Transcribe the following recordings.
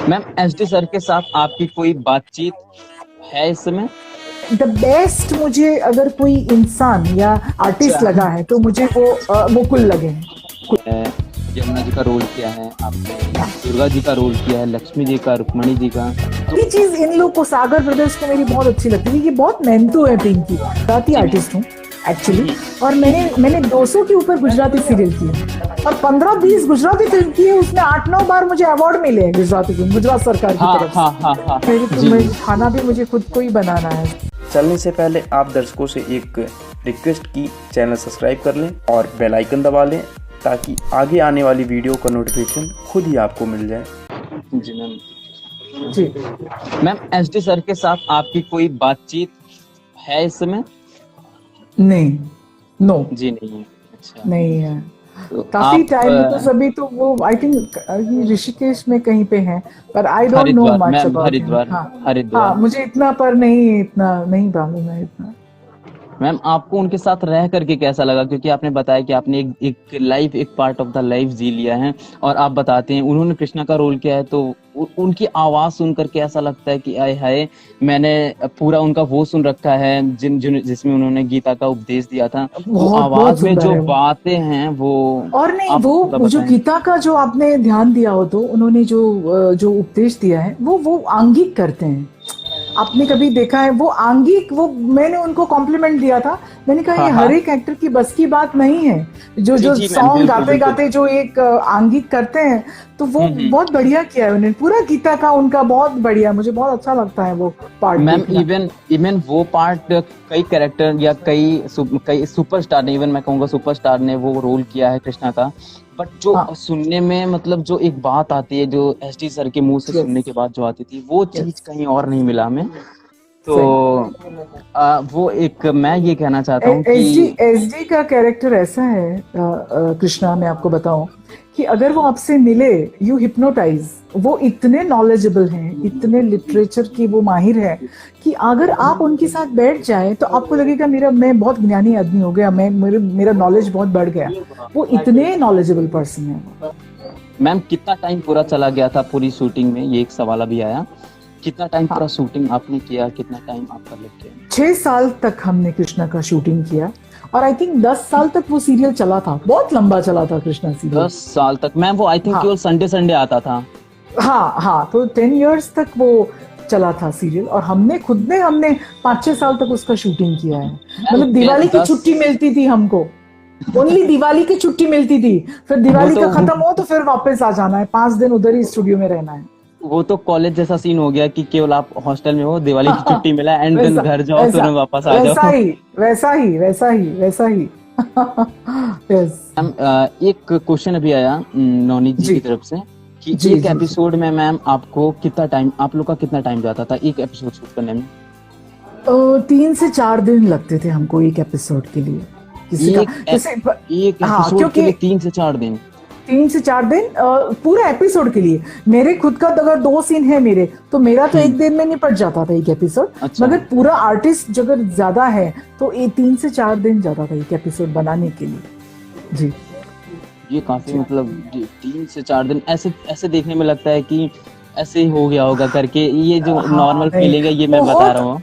Ma'am SD sir के साथ आपकी कोई बातचीत है इस समय? द बेस्ट मुझे अगर कोई इंसान या आर्टिस्ट लगा है तो मुझे वो मुकुल लगे हैं। यमुना जी का रोल किया है आपने, दुर्गा जी का रोल किया है, लक्ष्मी जी का, रुक्मणी जी का। ये चीज इन लोग को, सागर ब्रदर्स को मेरी बहुत अच्छी लगती है। ये बहुत मेहनतू है पिंकी, गुजराती आर्टिस्ट हूँ एक्चुअली। और मैंने 200 के ऊपर गुजराती सीरियल किए और 15-20 गुजराती फिल्म की है। उसमें 8-9 बार मुझे अवार्ड मिले हैं गुजराती फिल्म, गुजरात सरकार की तरफ से। मेरी खाना भी मुझे खुद को ही बनाना है। चलने से पहले आप दर्शकों से एक रिक्वेस्ट की, चैनल सब्सक्राइब कर लें और बेल आइकन दबा लें ताकि आगे आने वाली वीडियो का नोटिफिकेशन खुद ही आपको मिल जाए। जी मैम। जी मैम एसडी सर के साथ आपकी कोई बातचीत है इस समय? नहीं, नो जी नहीं है। अच्छा, नहीं है। तो काफी आप टाइम तो सभी तो वो आई थिंक ऋषिकेश में कहीं पे हैं, पर I don't know Haridwar much ma'am, about. Haridwar हाँ हरिद्वार। मुझे इतना पर नहीं, इतना नहीं मालूम है इतना। मैम आपको उनके साथ रह करके कैसा लगा? क्योंकि आपने बताया कि आपने एक लाइफ, एक पार्ट ऑफ द लाइफ जी लिया है और आप बताते हैं उन्होंने कृष्णा का रोल किया है, तो उनकी आवाज सुन करके ऐसा लगता है कि आय हाय, मैंने पूरा उनका वो सुन रखा है जिसमें उन्होंने गीता का उपदेश दिया था। वो बहुत आवाज में सुंदर जो है वो। बातें हैं वो और नहीं, आप थोड़ा वो जो बताएं। गीता का जो आपने ध्यान दिया हो, तो उन्होंने जो उपदेश दिया है वो आंगिक करते हैं। आपने कभी देखा है वो आंगिक? वो मैंने उनको कॉम्प्लीमेंट दिया था। मैंने कहा हाँ ये हाँ हर एक एक्टर की बस की बात नहीं है। जो जी जो जी मैम, सॉन्ग बिल्कुल गाते बिल्कुल। गाते जो एक आंगिक करते हैं, तो वो हम्म। बहुत बढ़िया किया है उन्होंने। पूरा गीता का उनका बहुत बढ़िया, मुझे बहुत अच्छा लगता है वो पार्ट मैम देखना। इवन इवन वो पार्ट कई कैरेक्टर या कई सुपरस्टार ने, इवन मैं कहूँगा सुपरस्टार ने वो रोल किया है कृष्णा का। बट जो हाँ, सुनने में, मतलब जो एक बात आती है जो एसडी सर के मुंह से सुनने यस के बाद जो आती थी, वो चीज यस, कहीं और नहीं मिला हमें। तो सही। वो एक, मैं ये कहना चाहता हूँ एसडी कि एसडी का कैरेक्टर ऐसा है, कृष्णा, मैं आपको बताऊं कि अगर वो आपसे मिले, यू हिप्नोटाइज। वो इतने नॉलेजेबल हैं, इतने लिटरेचर की वो माहिर है कि अगर आप उनके साथ बैठ जाए तो आपको लगेगा मैं बहुत ज्ञानी आदमी हो गया, मेरा नॉलेज बहुत बढ़ गया। वो इतने नॉलेजेबल पर्सन है। मैम कितना टाइम पूरा चला गया था पूरी शूटिंग में, ये एक सवाल अभी आया। कितना टाइम पूरा हाँ, शूटिंग आपने किया, कितना टाइम आपका लग गया? 6 साल तक हमने कृष्णा का शूटिंग किया और आई थिंक 10 साल तक वो सीरियल चला था। बहुत लंबा चला था कृष्णा सीरियल। 10 साल तक मैम? वो आई थिंक हाँ केवल संडे संडे आता था। हाँ, तो 10 इयर्स तक वो चला था सीरियल। और हमने 5-6 साल तक उसका शूटिंग किया है। मैम मतलब दिवाली की 10, छुट्टी मिलती थी हमको, ओनली दिवाली की छुट्टी मिलती थी। फिर वो दिवाली तो का खत्म हो तो फिर वापस आ जाना है, 5 दिन उधर ही स्टूडियो में रहना है। वो तो कॉलेज जैसा सीन हो गया कि केवल आप हॉस्टल में हो, दिवाली की छुट्टी मिला एंड देन वैसा घर जाओ, वैसा तुरंत वापस आ वैसा जाओ। ही वैसा ही वैसा ही वैसा ही यस। मैम एक क्वेश्चन अभी आया नवनीत जी जी की तरफ से कि जी एक जी जी। एपिसोड में मैम आपको कितना टाइम, आप लोग का कितना टाइम जाता था एक एपिसोड शूट करने में? 3 से 4 दिन लगते थे हमको एक एपिसोड के लिए, किसी का जैसे। एक हाँ, एपिसोड के क्योंकि लिए 3 से 4 दिन? 3 से 4 दिन पूरा एपिसोड के लिए। मेरे खुद का अगर 2 सीन है मेरे, तो मेरा तो एक दिन में निपट जाता था एक एपिसोड। अच्छा, मगर पूरा आर्टिस्ट अगर ज्यादा है तो 3 से 4 दिन जाता था एक एपिसोड बनाने के लिए। जी ये काफी, मतलब 3 से 4 दिन ऐसे ऐसे देखने में लगता है कि ऐसे ही हो गया होगा करके, ये जो हाँ, नॉर्मल नहीं, फीलिंग है ये मैं बता बहुत, रहा हूँ।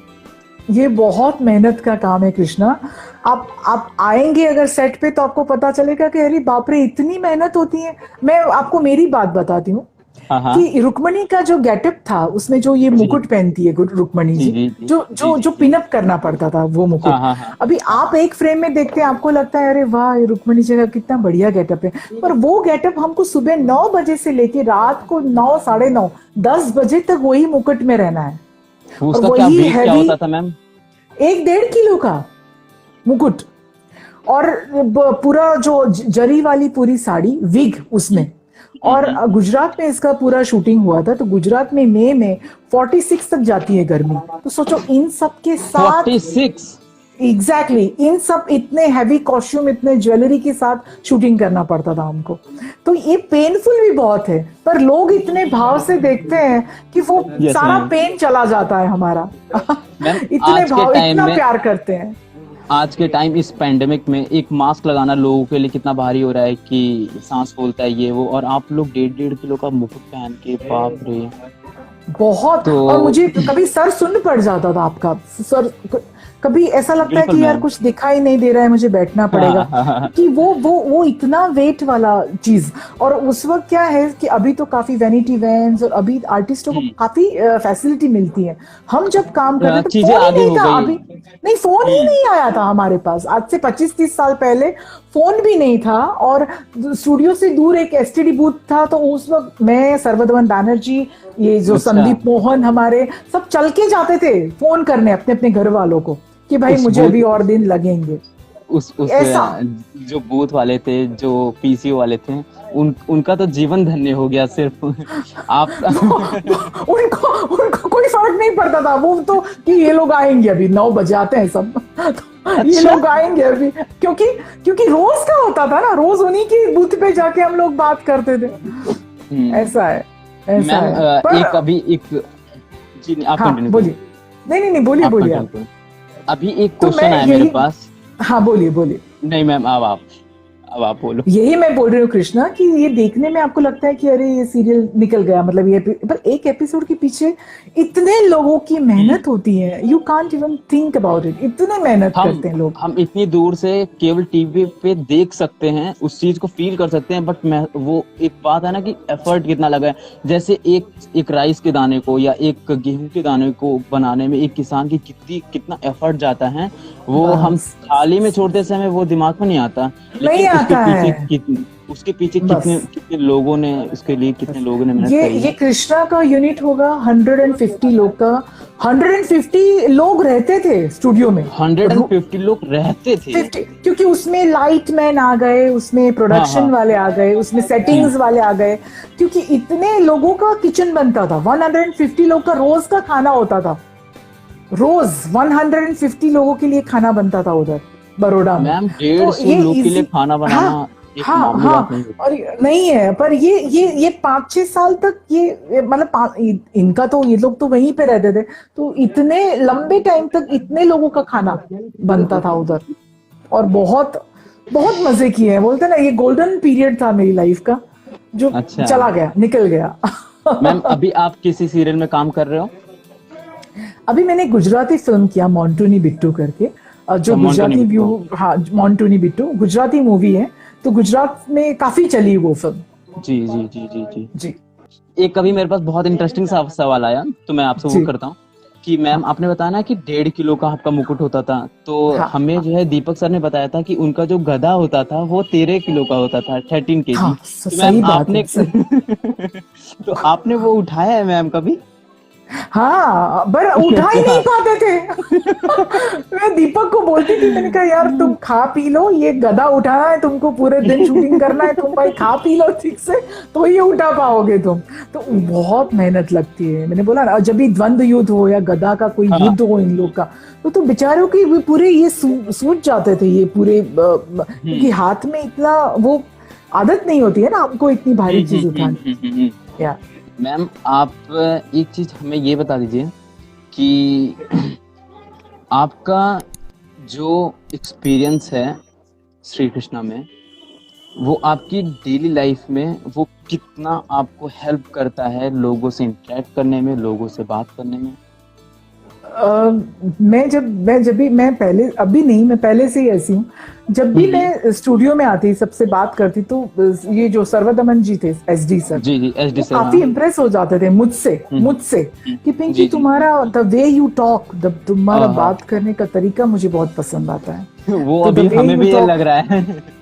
ये बहुत मेहनत का काम है कृष्णा। आप आएंगे अगर सेट पे तो आपको पता चलेगा कि अरे बाप रे, इतनी मेहनत होती है। मैं आपको मेरी बात बताती हूँ हाँ हाँ कि रुक्मणी का जो गेटअप था, उसमें जो ये जी मुकुट पहनती है रुक्मणी जी जी, जी जी जो जी जो जी जो जी। पिनअप करना पड़ता था वो मुकुट। हाँ हाँ हाँ। अभी आप एक फ्रेम में देखते हैं, आपको लगता है अरे वाह, ये रुक्मणी जी का कितना बढ़िया गेटअप है। पर वो गेटअप हमको सुबह 9 बजे से लेके रात को 9, 9:30, 10 बजे तक वही मुकुट में रहना है। वो और उसका क्या वही वेट क्या हैवी, होता था मैम? 1-1.5 किलो का मुकुट। और पूरा जो जरी वाली पूरी साड़ी, विग उसमें। और गुजरात में इसका पूरा शूटिंग हुआ था, तो गुजरात में मई में 46 तक जाती है गर्मी। तो सोचो इन सब के साथ, 46? एग्जैक्टली इन सब इतने हैवी कॉस्ट्यूम, इतने ज्वेलरी के साथ शूटिंग करना पड़ता था हमको। तो ये पेनफुल भी बहुत है, पर लोग इतने भाव से देखते हैं कि वो यस सारा मैम। पेन चला जाता है हमारा। मैम इतने आज के भाव, टाइम इतना में, प्यार करते हैं। आज के टाइम इस पैंडेमिक में एक मास्क लगाना लोगों के लिए कितना भारी हो रहा है कि सांस फूलता है ये वो, और आप लोग 1.5 किलो का मुकुट पहन के, बाप रे। बहुत। तो और मुझे कभी सर सुन्न पड़ जाता था आपका सर, कभी ऐसा लगता है बिल्कुल कि यार मैम। कुछ दिखाई नहीं दे रहा है, मुझे बैठना पड़ेगा कि वो इतना वेट वाला चीज। और उस वक्त क्या है कि अभी तो काफी वैनिटी वैन्स और अभी आर्टिस्टों को काफी फैसिलिटी मिलती है। हम जब काम कर रहे थे चीजें फोन ही आगे नहीं हो था, गई। अभी नहीं, फोन ही नहीं आया था हमारे पास। आज से 25-30 साल पहले फोन भी नहीं था, और स्टूडियो से दूर एक एसटीडी बूथ था। तो उस वक्त मैं, सर्वदमन बैनर्जी, ये जो अच्छा। संदीप मोहन, हमारे सब चल के जाते थे फोन करने अपने अपने घर वालों को कि भाई उस मुझे बूथ अभी और दिन लगेंगे। उस ऐसा जो बूथ वाले थे, जो पीसीओ वाले थे, उनका तो जीवन धन्य हो गया सिर्फ आप। उनको उनको कोई फर्क नहीं पड़ता था, वो तो कि ये लोग आएंगे, अभी 9 बजे आते हैं सब, तो ये अच्छा। लोग आएंगे अभी, क्योंकि रोज का होता था ना, रोज उन्हीं की बूथ पे जाके हम लोग बात करते थे। ऐसा है, ऐसा मैम है। पर एक अभी एक जी, आप हाँ कंटिन्यू बोलिए, नहीं बोलिए आप बोलिए कंटिन्यू आप। अभी एक तो क्वेश्चन मैं आया मेरे यही, पास। हाँ बोलिए बोलिए। नहीं मैम, अब आप बोलो। यही मैं बोल रही हूँ कृष्णा, कि ये देखने में आपको लगता है कि अरे ये सीरियल निकल गया, मतलब ये पर एक एपिसोड के पीछे इतने लोगों की मेहनत होती है, you can't even think about it, इतने मेहनत करते हैं लोग। हम इतनी दूर से केवल टीवी पे देख सकते हैं, उस चीज को फील कर सकते हैं, बट मैं वो एक बात है ना कि एफर्ट कितना लगा है। जैसे एक राइस के दाने को या एक गेहूं के दाने को बनाने में एक किसान की कितना एफर्ट जाता है, वो हम थाली में छोड़ते समय वो दिमाग में नहीं आता, नहीं आता है। उसके पीछे बस। कितने लोगों ने, उसके लिए कितने लोगों ने मेहनत करी ये है। कृष्णा का यूनिट होगा 150 लोग का, 150 लोग रहते थे स्टूडियो में। 150 लोग रहते थे। 50, क्योंकि उसमें लाइट मैन आ गए, उसमें प्रोडक्शन हाँ। वाले आ गए, उसमें सेटिंग्स वाले आ गए, क्योंकि इतने लोगों का किचन बनता था। 150 लोग का रोज का खाना होता था, रोज 150 लोगों के लिए खाना बनता था उधर बड़ौदा में। मैम तो 150 ये लोग के लिए easy- खाना बनाना हाँ, एक हाँ मामूली बात नहीं हाँ, होती। और नहीं है, पर ये 5-6 साल तक ये मतलब इनका तो, ये लोग तो वहीं पे रहते थे, तो इतने लंबे टाइम तक इतने लोगों का खाना बनता था उधर, और बहुत बहुत मजे किए हैं। बोलते ना, ये गोल्डन पीरियड था मेरी लाइफ का, जो अच्छा। चला गया, निकल गया। मैम अभी आप किसी सीरियल में काम कर रहे हो? अभी मैंने गुजराती फिल्म किया, मोंटूनी बिट्टू करके, जो मोंटूनी गुजराती बिट्टू। व्यू, हाँ मोंटूनी बिट्टू गुजराती मूवी है, तो गुजरात में काफी चली वो फिल्म। जी जी जी जी जी जी एक अभी मेरे पास बहुत इंटरेस्टिंग सवाल आया, तो मैं आपसे वो जी करता हूँ कि मैम आपने बताया ना कि 1.5 किलो का आपका मुकुट होता था, तो हाँ हमें जो है दीपक सर ने बताया था कि उनका जो गधा होता था वो 13 किलो का होता था, 13 केजी। हाँ, तो मैम सही बात आपने है, सही। तो आपने वो उठाया है मैम कभी? हाँ, पर उठा ही नहीं पाते थे। मैं दीपक को बोलती थी, मैंने कहा यार तुम खा पी लो, ये गधा उठाना है तुमको, पूरे दिन शूटिंग करना है, तुम भाई खा पी लो ठीक से, तो ये उठा पाओगे तुम। तो बहुत मेहनत लगती है। मैंने बोला ना, जब भी द्वंद्व युद्ध हो या गधा का कोई युद्ध हो इन लोग का, तो बेचारों की वो पूरे ये सूझ जाते थे ये पूरे, क्योंकि हाथ में इतना वो आदत नहीं होती है ना हमको इतनी भारी चीज उठाने। या मैम आप एक चीज हमें ये बता दीजिए कि आपका जो एक्सपीरियंस है श्री कृष्णा में, वो आपकी डेली लाइफ में वो कितना आपको हेल्प करता है लोगों से इंटरेक्ट करने में, लोगों से बात करने में? मैं पहले, अभी नहीं, मैं पहले से ही ऐसी हूँ। जब भी मैं स्टूडियो में आती, सबसे बात करती, तो ये जो सर्वदमन जी थे, एसडी सर, जी एसडी सर, काफी इम्प्रेस हो जाते थे मुझसे कि पिंकी तुम्हारा द वे यू टॉक, तुम्हारा बात करने का तरीका मुझे बहुत पसंद आता है। वो अभी हमें भी ये लग रहा है।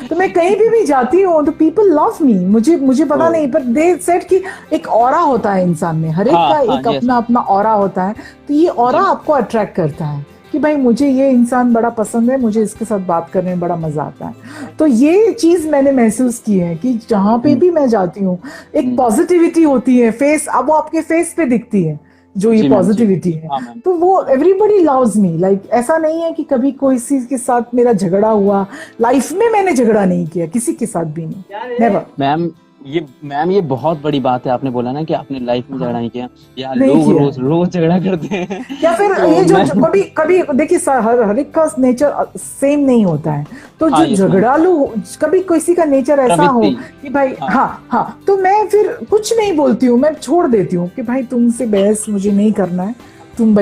तो मैं कहीं भी जाती हूँ तो पीपल लव मी, मुझे पता नहीं, पर दे सेड कि एक ऑरा होता है इंसान में, हर एक का एक अपना अपना ऑरा होता है, तो ये ऑरा आपको अट्रैक्ट करता है कि भाई मुझे ये इंसान बड़ा पसंद है, मुझे इसके साथ बात करने में बड़ा मजा आता है। तो ये चीज मैंने महसूस की है कि जहां पे भी मैं जाती हूँ एक पॉजिटिविटी होती है, फेस, अब वो आपके फेस पे दिखती है जो ये पॉजिटिविटी है। तो वो एवरीबडी लव्स मी, लाइक ऐसा नहीं है कि कभी कोई किसी के साथ मेरा झगड़ा हुआ, लाइफ में मैंने झगड़ा नहीं किया किसी के साथ भी नहीं, नेवर। मैम ये मैम ये बहुत बड़ी बात है, आपने बोला ना कि आपने लाइफ में हाँ, झगड़ा नहीं किया। यार नहीं लोग किया। रोज रोज झगड़ा करते हैं। या फिर तो ये जो मैं कभी कभी देखिए हर एक का नेचर सेम नहीं होता है, तो हाँ जो यस मैम, झगड़ालू कभी किसी का नेचर ऐसा हो प्रवृत्ति। कि भाई हाँ हाँ हाँ, तो मैं फिर कुछ नहीं बोलती हूँ, मैं छोड़ देती हूँ कि भाई तुमसे बहस मुझे नहीं करना है,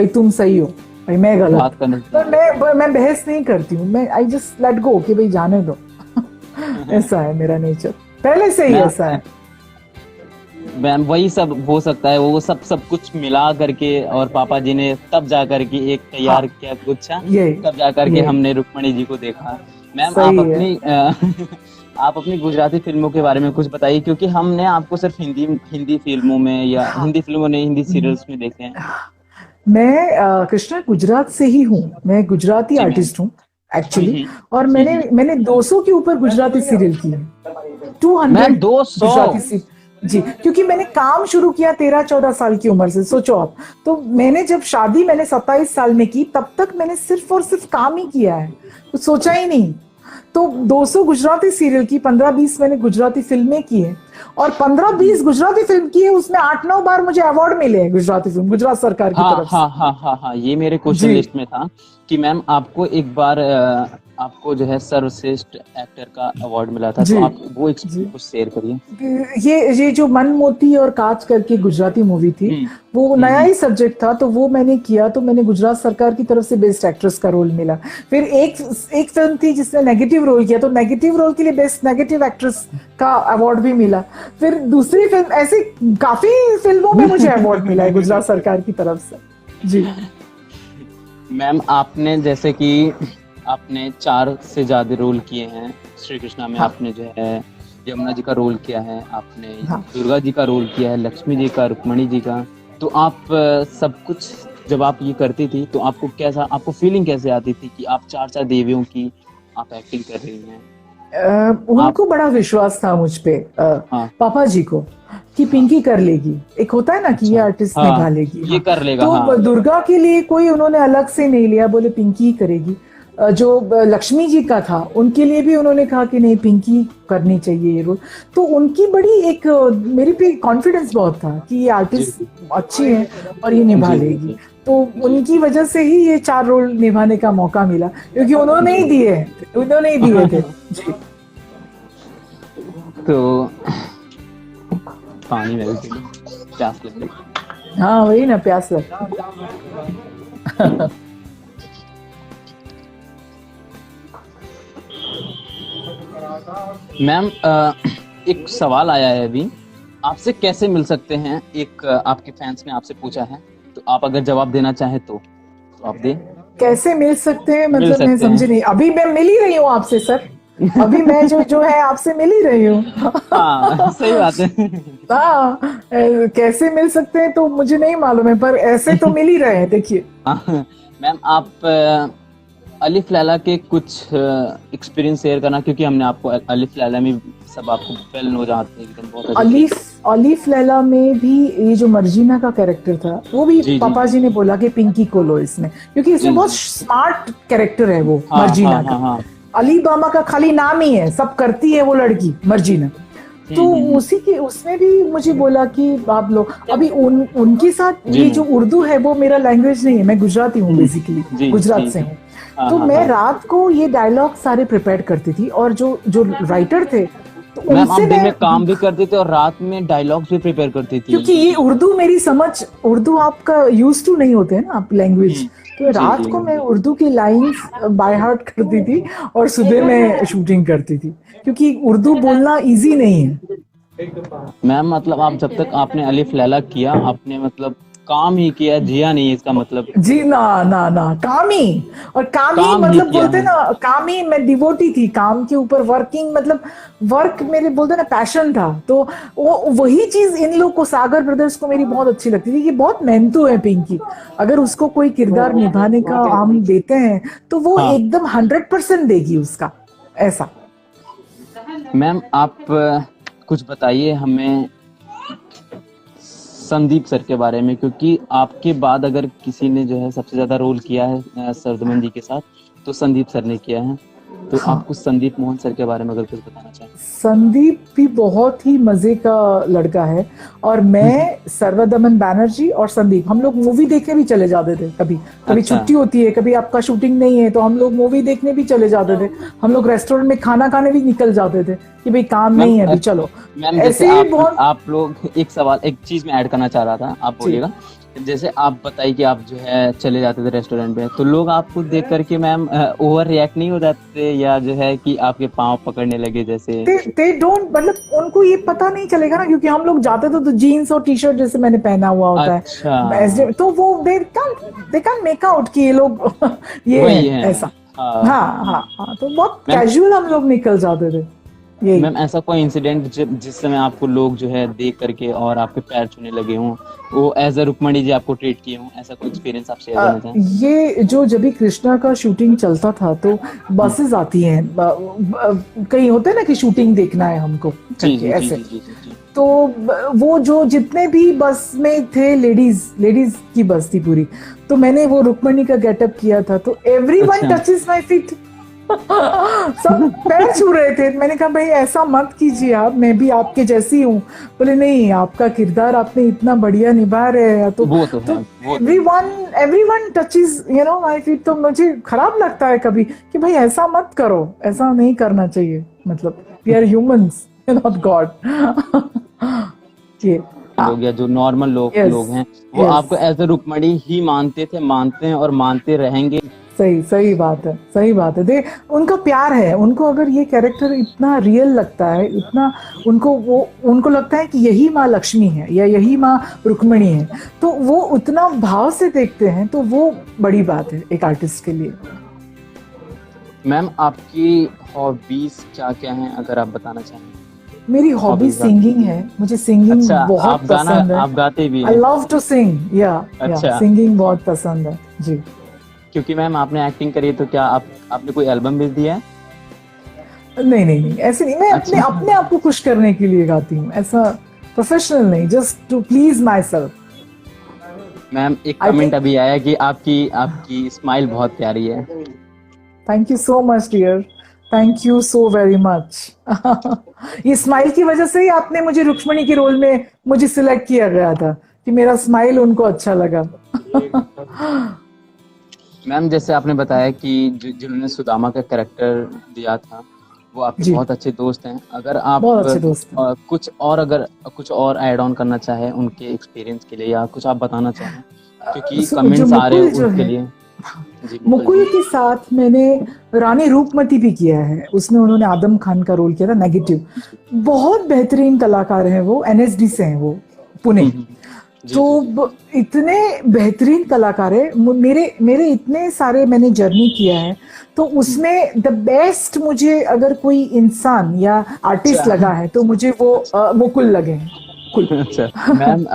तुम सही हो, भाई मैं गलत। बात करने पर मैं बहस नहीं करती हूँ, मैं आई जस्ट लेट गो कि भाई जाने दो। ऐसा है मेरा नेचर, पहले से ही मैं ऐसा है। मैम वही सब हो सकता है, वो सब सब कुछ मिला करके और पापा जी ने तब जा करके एक हाँ, तैयार किया गुच्छा, यही तब जा करके यही हमने रुक्मणी जी को देखा। मैम आप सही है। अपनी आप अपनी गुजराती फिल्मों के बारे में कुछ बताइए, क्योंकि हमने आपको सिर्फ हिंदी हिंदी फिल्मों में या हाँ, हिंदी फिल्मों ने हिंदी सीरियल्स में देखे हैं। मैं कृष्णा गुजरात से ही हूँ, मैं गुजराती जी मैम। आर्टिस्ट हूँ एक्चुअली। हम्म, और मैंने मैंने 200 के ऊपर गुजराती सीरियल किए, 200 मैम 200। गुजराती सीरियल। जी, क्योंकि मैंने काम शुरू किया 13-14 साल की उम्र से, सोचो आप। तो मैंने जब शादी मैंने 27 साल में की, तब तक मैंने सिर्फ और सिर्फ काम ही किया है, कुछ सोचा ही नहीं। तो 200 गुजराती सीरियल की, 15-20 मैंने गुजराती फिल्में की है, और 15-20 गुजराती फिल्म की है, उसमें 8-9 बार मुझे अवार्ड मिले हैं गुजराती फिल्म, गुजरात सरकार की हाँ तरफ हाँ से। हाँ हाँ हाँ, ये मेरे क्वेश्चन जी लिस्ट में था कि मैम आपको एक बार आपको जो है सर्वश्रेष्ठ एक्टर का अवार्ड मिला था, तो जी आप वो जी। एक्सपीरियंस कुछ शेयर करिए। ये जो मन मोती और कांच करके गुजराती मूवी थी, हम्म वो नया हम्म। ही सब्जेक्ट था, तो वो मैंने किया, तो मैंने गुजरात सरकार की तरफ से बेस्ट एक्ट्रेस का रोल मिला। फिर एक फिल्म थी जिसने नेगेटिव रोल किया, तो नेगेटिव रोल के लिए बेस्ट नेगेटिव एक्ट्रेस का अवार्ड भी मिला। फिर दूसरी फिल्म, ऐसे काफी फिल्मों में मुझे अवार्ड मिला है गुजरात सरकार की तरफ से। जी मैम आपने जैसे कि आपने 4 से ज्यादा रोल किए हैं श्री कृष्णा में। हाँ आपने जो है यमुना जी का रोल किया है, आपने हाँ। दुर्गा जी का रोल किया है, लक्ष्मी जी का, रुक्मणी जी का। तो आप सब कुछ जब आप ये करती थी तो आपको कैसा, आपको फीलिंग कैसे आती थी कि आप 4 देवियों की आप एक्टिंग कर रही हैं? आप उनको बड़ा विश्वास था मुझ पे, हाँ पापा जी को, कि पिंकी कर लेगी। एक होता है ना कि ये अच्छा आर्टिस्ट हाँ निभा लेगी। ये हाँ, कर लेगा तो हाँ। दुर्गा के लिए कोई उन्होंने अलग से नहीं लिया, बोले पिंकी ही करेगी। जो लक्ष्मी जी का था, उनके लिए भी उन्होंने कहा कि नहीं, पिंकी करनी चाहिए ये रोल। तो उनकी बड़ी एक मेरे पे कॉन्फिडेंस बहुत था कि ये जी आर्टिस्ट अच्छी है और ये निभा जी लेगी। जी तो जी उनकी वजह से ही ये 4 रोल निभाने का मौका मिला, क्योंकि उन्होंने ही जी। दिए, उन्होंने ही दिए थे। जी तो पानी मेरे को प्यास लग रही। हाँ, वही ना, प्यास लगता। मैम एक सवाल आया है अभी, आपसे कैसे मिल सकते हैं, एक आपके फैंस ने आपसे पूछा है, तो आप अगर जवाब देना चाहें तो आप दें। कैसे मिल सकते हैं मिल मतलब, मैं सकते समझी हैं। नहीं। अभी मैं मिल ही रही हूँ आपसे सर, अभी मैं जो है आपसे मिल ही रही हूँ। हाँ सही बात है। हाँ, कैसे मिल सकते हैं तो मुझे नहीं मालूम है, पर ऐसे तो मिल ही रहे हैं, देखिए। हाँ, मैम आप अलिफ लैला के कुछ एक्सपीरियंस शेयर करना, क्योंकि हमने आपको अलिफ लैला में सब आपको वेल नो जानते हैं एकदम बहुत अच्छे से। अलीफ लैला में भी ये जो मर्जीना का कैरेक्टर था, वो भी जी पापा जी ने बोला कि पिंकी को लो इसमें, क्योंकि इसमें जी बहुत जी स्मार्ट कैरेक्टर है वो हाँ मर्जीना हाँ हाँ का। हाँ। अली बामा का खाली नाम ही है, सब करती है वो लड़की मर्जीना। तो हम्म। उसी के उसने भी मुझे बोला कि आप लोग अभी उनके साथ, जी ये मैम। जो उर्दू है वो मेरा लैंग्वेज नहीं है, मैं गुजराती हूँ जी बेसिकली, गुजरात जी से जी हूँ। हाँ तो हाँ मैं हाँ। रात को ये डायलॉग सारे प्रिपेयर करती थी, और जो जो राइटर थे, तो मैम आप उनसे दिन मैं, में काम भी करते थे और रात में डायलॉग्स भी प्रिपेयर करती थी? क्योंकि ये उर्दू मेरी समझ, उर्दू आपका यूज टू नहीं होते हैं ना आप लैंग्वेज, तो जी रात जी को मैं उर्दू की लाइंस बाय हार्ट करती थी, और सुबह में शूटिंग करती थी, क्योंकि उर्दू बोलना इजी नहीं है। मैम मतलब आप जब तक आपने अलिफ लैला किया, आपने मतलब काम ही किया, जिया नहीं, इसका मतलब जी ना ना ना, काम ही, और काम ही काम ही मतलब किया बोलते है। ना, काम ही, मैं डिवोटी थी काम के ऊपर, वर्किंग मतलब वर्क मेरे बोलते ना पैशन था। तो वो वही चीज इन लोग को, सागर ब्रदर्स को मेरी बहुत अच्छी लगती थी कि बहुत मेहनतू है पिंकी, अगर उसको कोई किरदार निभाने का हम देते हैं तो वो हाँ एकदम 100% देगी उसका, ऐसा। मैम आप कुछ बताइए हमें संदीप सर के बारे में, क्योंकि आपके बाद अगर किसी ने जो है सबसे ज्यादा रोल किया है सरदमन जी के साथ, तो संदीप सर ने किया है। तो हाँ। आप कुछ संदीप मोहन सर के बारे में अगर कुछ बताना चाहें। संदीप भी बहुत ही मजे का लड़का है, और मैं, सर्वदमन बैनर्जी और संदीप, हम लोग मूवी देखने भी चले जाते थे। कभी कभी अच्छा। छुट्टी होती है, कभी आपका शूटिंग नहीं है, तो हम लोग मूवी देखने भी चले जाते थे। हम लोग रेस्टोरेंट में खाना खाने भी निकल जाते थे कि भाई काम मैम नहीं है अभी, चलो। मैम जैसे ऐसे ही बहुत। आप लोग, एक सवाल, एक चीज में ऐड करना चाह रहा था, आप जी। बोलिएगा। जैसे आप बताइए कि आप जो है चले जाते थे रेस्टोरेंट में, तो लोग आपको देख करके मैम ओवर रिएक्ट नहीं हो जाते, या जो है कि आपके पाँव पकड़ने लगे जैसे? they don't, मतलब उनको ये पता नहीं चलेगा ना, क्योंकि हम लोग जाते थे तो जीन्स और टी शर्ट जैसे मैंने पहना हुआ होता अच्छा, है, तो वो दे कैन मेक आउट कि ये लोग ये वही है है। ऐसा। हाँ हाँ हाँ हाँ, तो बहुत मैम। कैजुअल हम लोग निकल जाते थे, यही। मैम ऐसा कोई इंसिडेंट जिस समय आपको लोग जो है देख करके और आपके पैर छूने लगे हों, वो एज अ रुक्मणी जी आपको ट्रीट किए हों, ऐसा कोई एक्सपीरियंस आप शेयर करना चाहें? ये जो जब भी कृष्णा का शूटिंग चलता था तो बसेस आती हैं, कहीं होते हैं ना कि शूटिंग देखना है हमको जी करके जी जी ऐसे। जी जी जी जी। तो वो जो जितने भी बस में थे, लेडीज की बस थी पूरी, तो मैंने वो रुक्मणी का गेटअप किया था, तो एवरीवन अच्छा। Touches my feet. सब पैर छू रहे थे। मैंने कहा भाई ऐसा मत कीजिए आप, मैं भी आपके जैसी हूँ। बोले नहीं, आपका किरदार आपने इतना बढ़िया निभा रहे हैं, वो तो तो है, वो तो है। Everyone touches my feet. तो मुझे खराब लगता है कभी कि भाई ऐसा मत करो, ऐसा नहीं करना चाहिए, मतलब we are humans, not God. ये लोग या जो नॉर्मल लोग हैं, वो यस, आपको एज अ रुक्मणी ही मानते थे, मानते हैं और मानते रहेंगे। सही बात है, सही बात है। उनका प्यार है, उनको अगर ये कैरेक्टर इतना रियल लगता है, इतना उनको लगता है कि यही माँ लक्ष्मी है या यही माँ रुक्मणी है, तो वो उतना भाव से देखते हैं, तो वो बड़ी बात है एक आर्टिस्ट के लिए। मैम आपकी हॉबीज क्या क्या हैं, अगर आप बताना चाहें? मेरी हॉबी हॉबीज सिंगिंग है, मुझे सिंगिंग अच्छा, बहुत पसंद है। आप गाते भी आई हैं? लव टू सिंग, या अच्छा। सिंगिंग बहुत पसंद है जी। क्योंकि मैम आपने एक्टिंग करी है, तो क्या आपने कोई एल्बम भी दिया है? नहीं, ऐसे नहीं। मैं अच्छा। अपने आप को खुश करने के लिए गाती हूँ, ऐसा प्रोफेशनल नहीं, just to please myself. Ma'am एक आई कमेंट थिंक, अभी आया कि आपकी स्माइल बहुत प्यारी है। Thank you so much dear, thank you so very much. ये स्माइल की वजह से ही आपने मुझे रुक्मणी के रोल में मुझे सिलेक्ट किया गया था, कि मेरा स्माइल उनको अच्छा लगा। मैम जैसे आपने बताया कि जिन्होंने सुदामा का कैरेक्टर दिया था, वो आपके जी, बहुत अच्छे दोस्त हैं। अगर आप बहुत अच्छे दोस्त हैं। कुछ और ऐड ऑन करना चाहें उनके एक्सपीरियंस के लिए, या कुछ आप बताना चाहें, क्योंकि जो कमेंट्स आ रहे हैं मुकुल जो उनके है, लिए। जी मुकुल मुकुल जी। के साथ मैंने रानी रूपमती भी किया है, उसमें उन्होंने आदम खान का रोल किया था, नेगेटिव। बहुत बेहतरीन कलाकार हैं वो, एनएसडी से हैं वो, पुणे। जी तो जी जी। इतने बेहतरीन कलाकार है। मेरे इतने सारे मैंने जर्नी किया है, तो उसमें द बेस्ट मुझे अगर कोई इंसान या आर्टिस्ट अच्छा। लगा है, तो मुझे वो मुकुल लगे हैं, मुकुल। अच्छा मैम,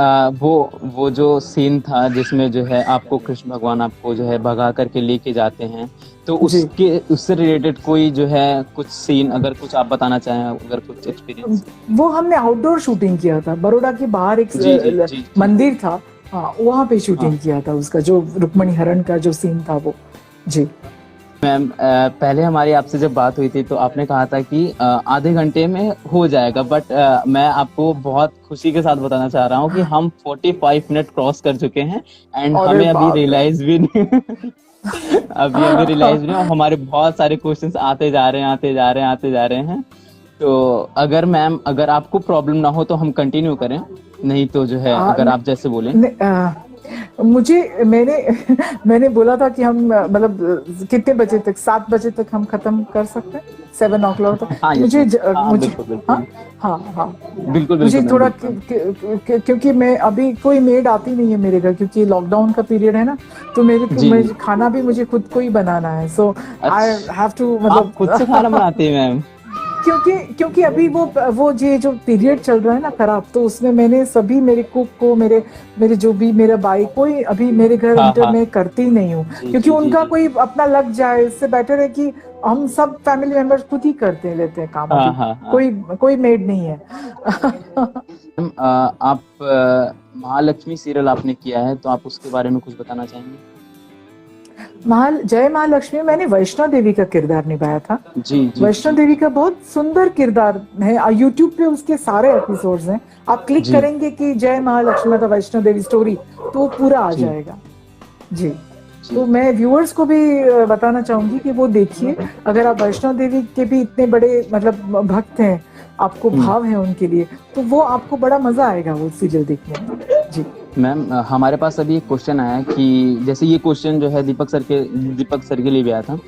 वो जो सीन था जिसमें जो है आपको कृष्ण भगवान आपको जो है भगा करके लेके जाते हैं, तो जी, उससे रिलेटेड कोई जो है कुछ सीन, अगर कुछ आप बताना चाहें, अगर कुछ एक्सपीरियंस? वो हमने आउटडोर शूटिंग किया था, बड़ोड़ा के बाहर एक जी जी जी जी। मंदिर था, हाँ वहां पे शूटिंग हाँ किया था उसका, जो रुक्मणी हरण का जो सीन था वो। जी। मैम, पहले हमारी आपसे जब बात हुई थी तो आपने कहा था कि आधे घंटे में हो जाएगा, बट मैं आपको बहुत खुशी के साथ बताना चाह रहा हूँ कि हम 45 मिनट क्रॉस कर चुके हैं, एंड अरे हमें अभी बाप रे। रियलाइज भी नहीं अभी हमें रियलाइज भी नहीं, हमारे बहुत सारे क्वेश्चंस आते जा रहे हैं, आते जा रहे हैं। तो अगर मैम, अगर आपको प्रॉब्लम ना हो तो हम कंटिन्यू करें, नहीं तो जो है अगर आप जैसे बोलें। मुझे मैंने बोला था कि हम मतलब कितने बजे तक, 7 बजे तक हम खत्म कर सकते हैं, 7 o'clock तक। हाँ तो यस मुझे मैम, हाँ मुझे बिल्कुल हाँ बिल्कुल हाँ बिल्कुल मुझे बिल्कुल मैम, थोड़ा बिल्कुल। क्योंकि मैं अभी कोई मेड आती नहीं है मेरे घर, क्योंकि लॉकडाउन का पीरियड है ना, तो जी मेरे खाना भी मुझे खुद को ही बनाना है, सो आई अच्छा, हैव टू, आप खुद से खाना मतलब बनाते हैं मैम? क्योंकि अभी वो ये जो पीरियड चल रहा है ना खराब, तो उसमें मैंने सभी मेरे कुक को, मेरे जो भी मेरा भाई, कोई अभी मेरे घर हाँ इंटर हाँ। में करती ही नहीं हूँ, जी क्योंकि जी जी उनका जी। कोई अपना लग जाए, इससे बेटर है कि हम सब फैमिली मेंबर्स खुद ही करते लेते हैं काम हाँ अभी। हाँ हाँ। कोई मेड नहीं है। मैम, आप महालक्ष्मी सीरियल आपने किया है, तो आप उसके बारे में कुछ बताना चाहेंगे? जय महालक्ष्मी मैंने वैष्णो देवी का किरदार निभाया था। जी जी वैष्णो देवी का बहुत सुंदर किरदार है, यूट्यूब पे उसके सारे एपिसोड्स हैं। आप क्लिक जी करेंगे कि जय महालक्ष्मी मतलब वैष्णो देवी स्टोरी, तो पूरा आ जी जाएगा। जी, जी तो मैं व्यूअर्स को भी बताना चाहूंगी कि वो देखिए। अगर आप वैष्णो देवी के भी इतने बड़े मतलब भक्त हैं, आपको भाव है उनके लिए, तो वो आपको बड़ा मजा आएगा वो सीरियल देखने में। जी मैम, हमारे पास अभी एक क्वेश्चन आया है कि जैसे ये क्वेश्चन जो है दीपक सर के लिए भी आया था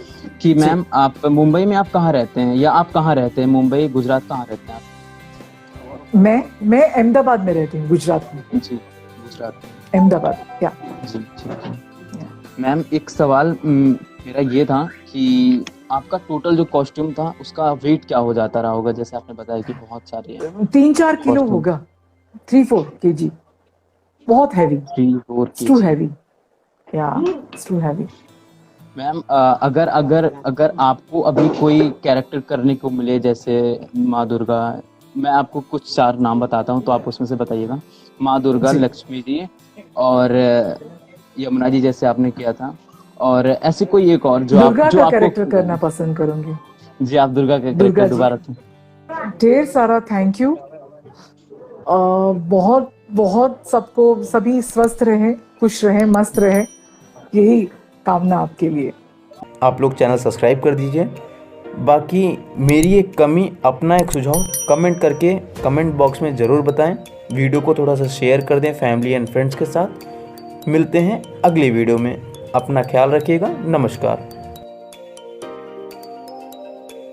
कि मैम आप मुंबई में आप कहाँ रहते हैं, या आप कहाँ रहते हैं, मुंबई गुजरात कहाँ रहते हैं आप? मैं अहमदाबाद में रहती हूँ, गुजरात में। जी गुजरात में। अहमदाबाद, क्या? जी जी। मैम एक सवाल मेरा ये था कि आपका टोटल जो कॉस्ट्यूम था उसका वेट क्या हो जाता रहा होगा, जैसे आपने बताया कि बहुत सारे हैं 3-4 किलो कॉस्ट्यूम। होगा, 3-4 kg, बहुत हैवी, 3-4 टू kg। हैवी, या टू हैवी। मैम अगर अगर अगर आपको अभी कोई कैरेक्टर करने को मिले, जैसे माँ दुर्गा, मैं आपको कुछ 4 नाम बताता हूँ तो आप उसमें से बताइएगा। माँ दुर्गा, जी। लक्ष्मी जी और यमुना जी जैसे आपने किया था, और ऐसे कोई एक और जो दुर्गा जो का आपको कैरेक्टर करना पसंद करूंगी। जी, आप दुर्गा का दुर्गा कैरेक्टर जी, दोबारा थे। ढेर सारा थैंक यू। बहुत बहुत सबको, सभी स्वस्थ रहे, खुश रहे, मस्त रहे, यही कामना आपके लिए। आप लोग चैनल सब्सक्राइब कर दीजिए। बाकी मेरी एक कमी, अपना एक सुझाव कमेंट करके कमेंट बॉक्स में ज़रूर बताएं। वीडियो को थोड़ा सा शेयर कर दें फैमिली एंड फ्रेंड्स के साथ। मिलते हैं अगली वीडियो में, अपना ख्याल रखिएगा। नमस्कार।